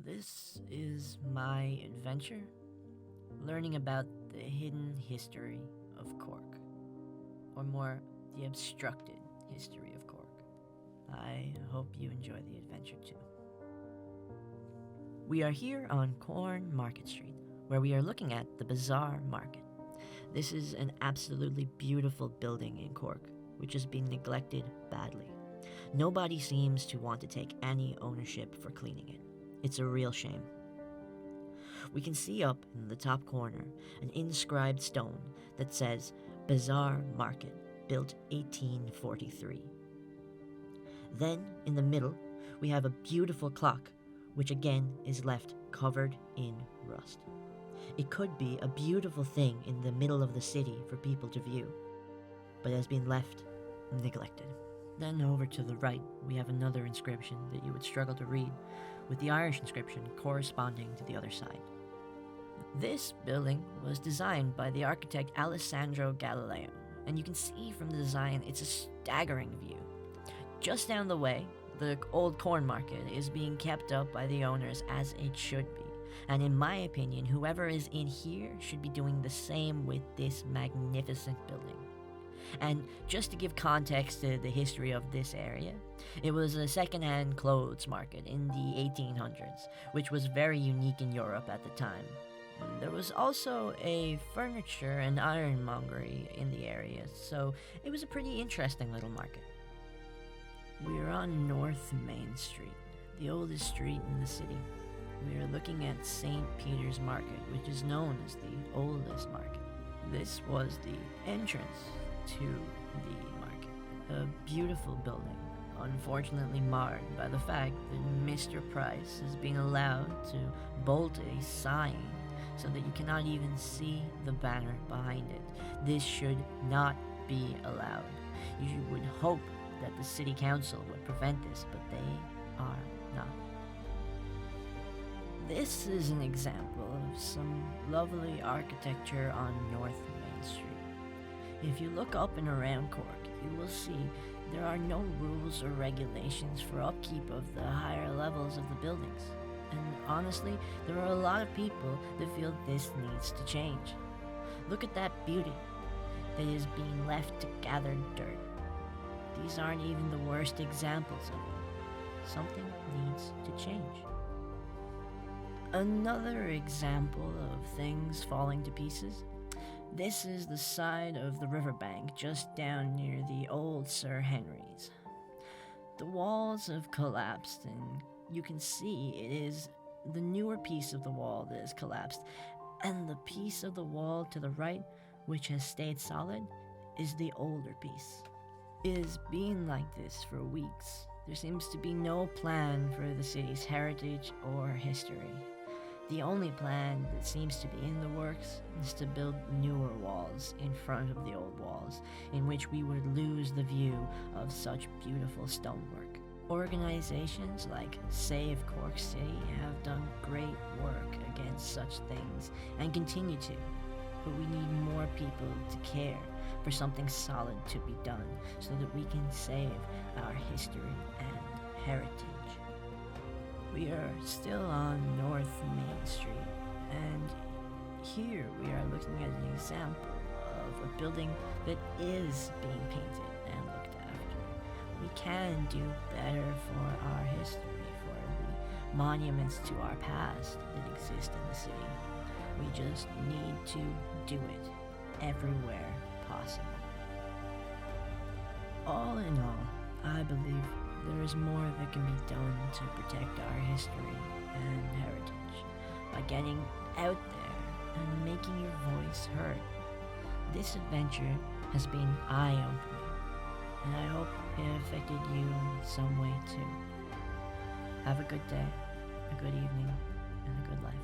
This is my adventure, learning about the hidden history of Cork, or more, the obstructed history of Cork. I hope you enjoy the adventure too. We are here on Corn Market Street, where we are looking at the Bazaar Market. This is an absolutely beautiful building in Cork, which has been neglected badly. Nobody seems to want to take any ownership for cleaning it. It's a real shame. We can see up in the top corner an inscribed stone that says Bazaar Market, built 1843. Then, in the middle, we have a beautiful clock, which again is left covered in rust. It could be a beautiful thing in the middle of the city for people to view, but has been left neglected. Then over to the right, we have another inscription that you would struggle to read, with the Irish inscription corresponding to the other side. This building was designed by the architect Alessandro Galileo, and you can see from the design it's a staggering view. Just down the way, the old corn market is being kept up by the owners as it should be, and in my opinion, whoever is in here should be doing the same with this magnificent building. And just to give context to the history of this area, it was a second-hand clothes market in the 1800s, which was very unique in Europe at the time. There was also a furniture and ironmongery in the area, so it was a pretty interesting little market. We're on North Main Street, the oldest street in the city. We are looking at St. Peter's Market, which is known as the oldest market. This was the entrance to the market, a beautiful building, unfortunately marred by the fact that Mr. Price has been allowed to bolt a sign so that you cannot even see the banner behind it. This should not be allowed. You would hope that the city council would prevent this, but they are not. This is an example of some lovely architecture on North Main Street. If you look up and around Cork, you will see there are no rules or regulations for upkeep of the higher levels of the buildings. And honestly, there are a lot of people that feel this needs to change. Look at that beauty that is being left to gather dirt. These aren't even the worst examples of it. Something needs to change. Another example of things falling to pieces. This is the side of the riverbank just down near the old Sir Henry's. The walls have collapsed, and you can see it is the newer piece of the wall that has collapsed, and the piece of the wall to the right, which has stayed solid, is the older piece. It has been like this for weeks. There seems to be no plan for the city's heritage or history. The only plan that seems to be in the works is to build newer walls in front of the old walls, in which we would lose the view of such beautiful stonework. Organizations like Save Cork City have done great work against such things and continue to, but we need more people to care for something solid to be done so that we can save our history and heritage. We are still on North Main Street, and here we are looking at an example of a building that is being painted and looked after. We can do better for our history, for the monuments to our past that exist in the city. We just need to do it everywhere possible. All in all, I believe there is more that can be done to protect our history and heritage by getting out there and making your voice heard. This adventure has been eye-opening, and I hope it affected you in some way too. Have a good day, a good evening, and a good life.